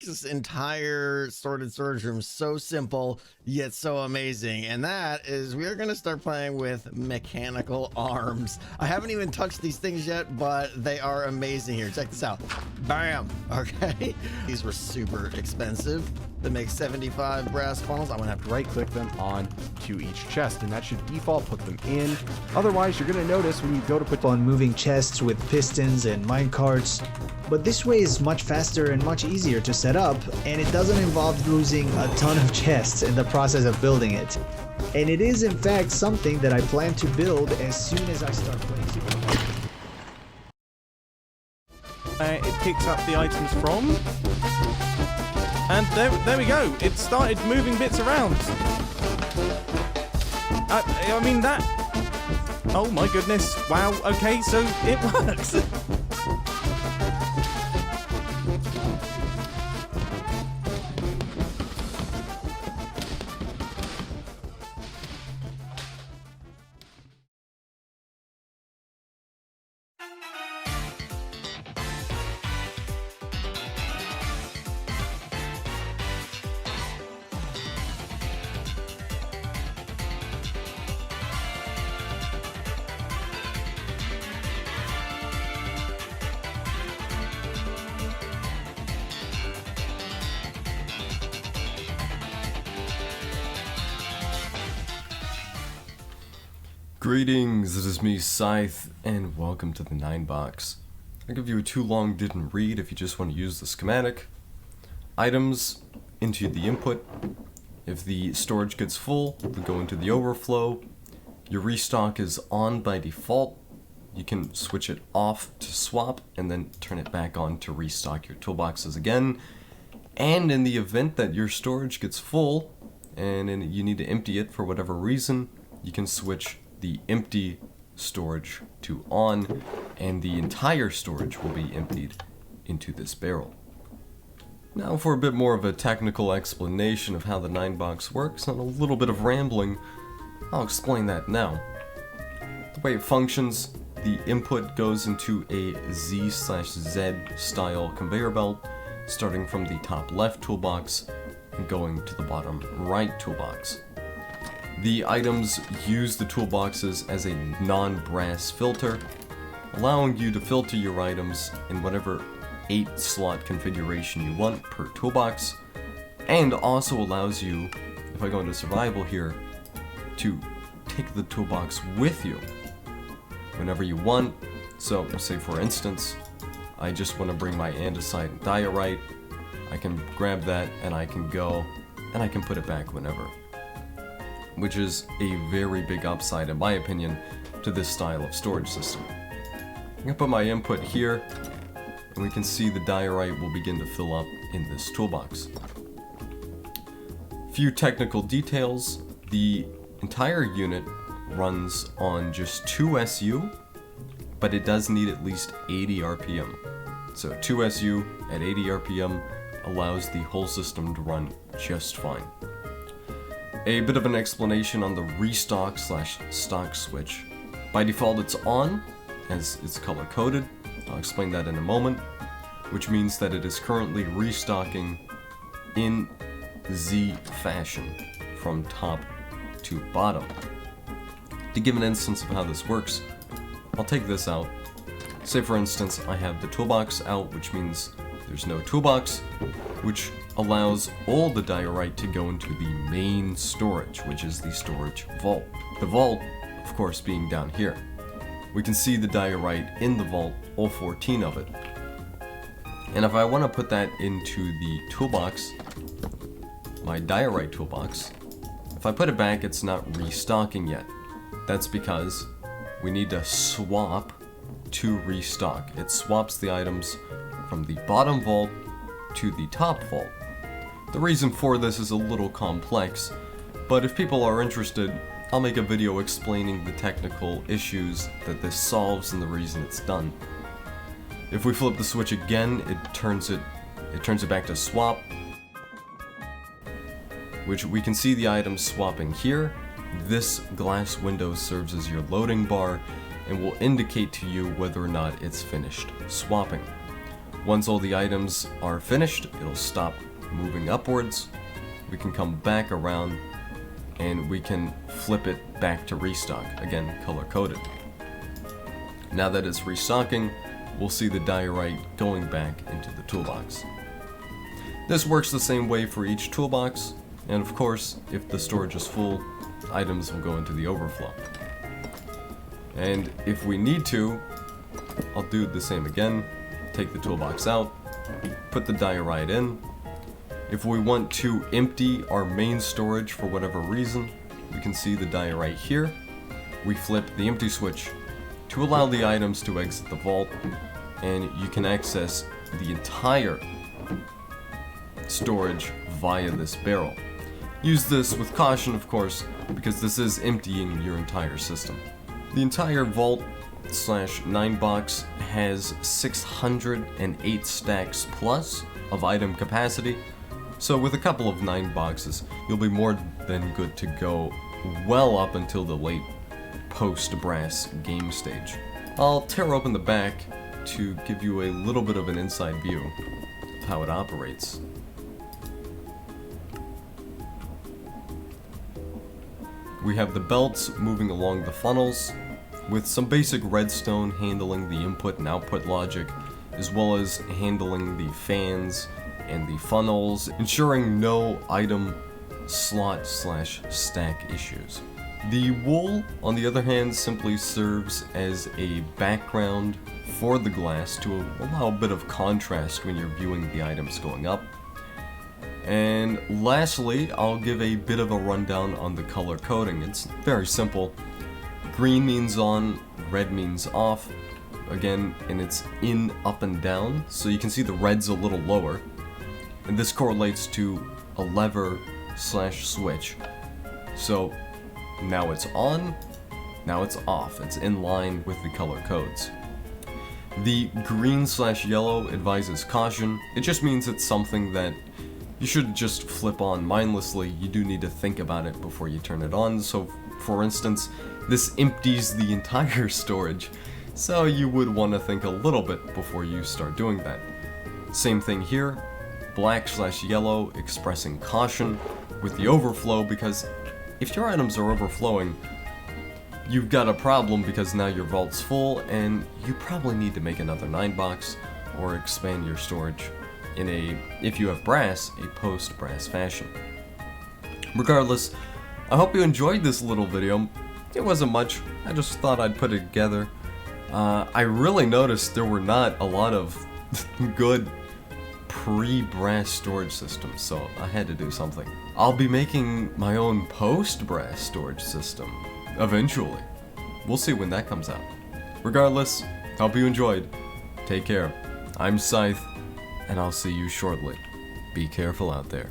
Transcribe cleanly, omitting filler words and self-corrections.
This entire sorted storage room so simple yet so amazing, and that is we are going to start playing with mechanical arms. I haven't even touched these things yet, but they are amazing here. Check this out. Bam. Okay, these were super expensive to make 75 brass funnels. I'm gonna have to right click them on to each chest, and that should default put them in. Otherwise, you're going to notice when you go to put on moving chests with pistons and mine carts. But this way is much faster and much easier to set up, and it doesn't involve losing a ton of chests in the process of building it. And it is in fact something that I plan to build as soon as I start playing Super. It picks up the items from, and there we go. It started moving bits around. I mean that. Oh my goodness! Wow. Okay, so it works. Greetings, it is me, Scythe, and welcome to the 9box. I'll give you a too long didn't read if you just want to use the schematic. Items into the input. If the storage gets full, they'll go into the overflow. Your restock is on by default. You can switch it off to swap and then turn it back on to restock your toolboxes again. And in the event that your storage gets full and you need to empty it for whatever reason, you can switch the empty storage to on, and the entire storage will be emptied into this barrel. Now for a bit more of a technical explanation of how the 9box works and a little bit of rambling, I'll explain that now. The way it functions, the input goes into a Z/Z style conveyor belt, starting from the top left toolbox and going to the bottom right toolbox. The items use the toolboxes as a non-brass filter, allowing you to filter your items in whatever 8-slot configuration you want per toolbox, and also allows you, if I go into survival here, to take the toolbox with you whenever you want. So, say for instance, I just want to bring my andesite and diorite, I can grab that and I can go, and I can put it back whenever. Which is a very big upside, in my opinion, to this style of storage system. I'm going to put my input here, and we can see the diorite will begin to fill up in this toolbox. Few technical details. The entire unit runs on just 2 SU, but it does need at least 80 RPM. So 2 SU at 80 RPM allows the whole system to run just fine. A bit of an explanation on the restock/stock switch. By default it's on, as it's color coded. I'll explain that in a moment, which means that it is currently restocking in Z fashion from top to bottom. To give an instance of how this works, I'll take this out. Say for instance I have the toolbox out, which means there's no toolbox, which allows all the diorite to go into the main storage, which is the storage vault. The vault, of course, being down here. We can see the diorite in the vault, all 14 of it. And if I want to put that into the toolbox, my diorite toolbox, if I put it back, it's not restocking yet. That's because we need to swap to restock. It swaps the items from the bottom vault to the top vault. The reason for this is a little complex, but if people are interested, I'll make a video explaining the technical issues that this solves and the reason it's done. If we flip the switch again, it turns it back to swap, which we can see the items swapping here. This glass window serves as your loading bar and will indicate to you whether or not it's finished swapping. Once all the items are finished, it'll stop moving upwards. We can come back around and we can flip it back to restock, again color coded. Now that it's restocking, we'll see the diorite going back into the toolbox. This works the same way for each toolbox, and of course, if the storage is full, items will go into the overflow. And if we need to, I'll do the same again, take the toolbox out, put the diorite in. If we want to empty our main storage for whatever reason, we can see the diorite here. We flip the empty switch to allow the items to exit the vault, and you can access the entire storage via this barrel. Use this with caution, of course, because this is emptying your entire system. The entire vault / 9 box has 608 stacks plus of item capacity, so with a couple of 9 boxes, you'll be more than good to go well up until the late post-brass game stage. I'll tear open the back to give you a little bit of an inside view of how it operates. We have the belts moving along the funnels, with some basic redstone handling the input and output logic, as well as handling the fans and the funnels, ensuring no item slot / stack issues. The wool, on the other hand, simply serves as a background for the glass to allow a bit of contrast when you're viewing the items going up. And lastly, I'll give a bit of a rundown on the color coding. It's very simple. Green means on, red means off. Again, and it's in, up, and down, so you can see the red's a little lower. And this correlates to a lever / switch. So now it's on, now it's off. It's in line with the color codes. The green / yellow advises caution. It just means it's something that you should just flip on mindlessly. You do need to think about it before you turn it on. So for instance, this empties the entire storage, so you would want to think a little bit before you start doing that. Same thing here, black / yellow expressing caution with the overflow, because if your items are overflowing, you've got a problem because now your vault's full and you probably need to make another 9 box or expand your storage in if you have brass, a post-brass fashion. Regardless, I hope you enjoyed this little video. It wasn't much, I just thought I'd put it together. I really noticed there were not a lot of good pre-brass storage systems, so I had to do something. I'll be making my own post-brass storage system, eventually. We'll see when that comes out. Regardless, hope you enjoyed. Take care. I'm Scythe, and I'll see you shortly. Be careful out there.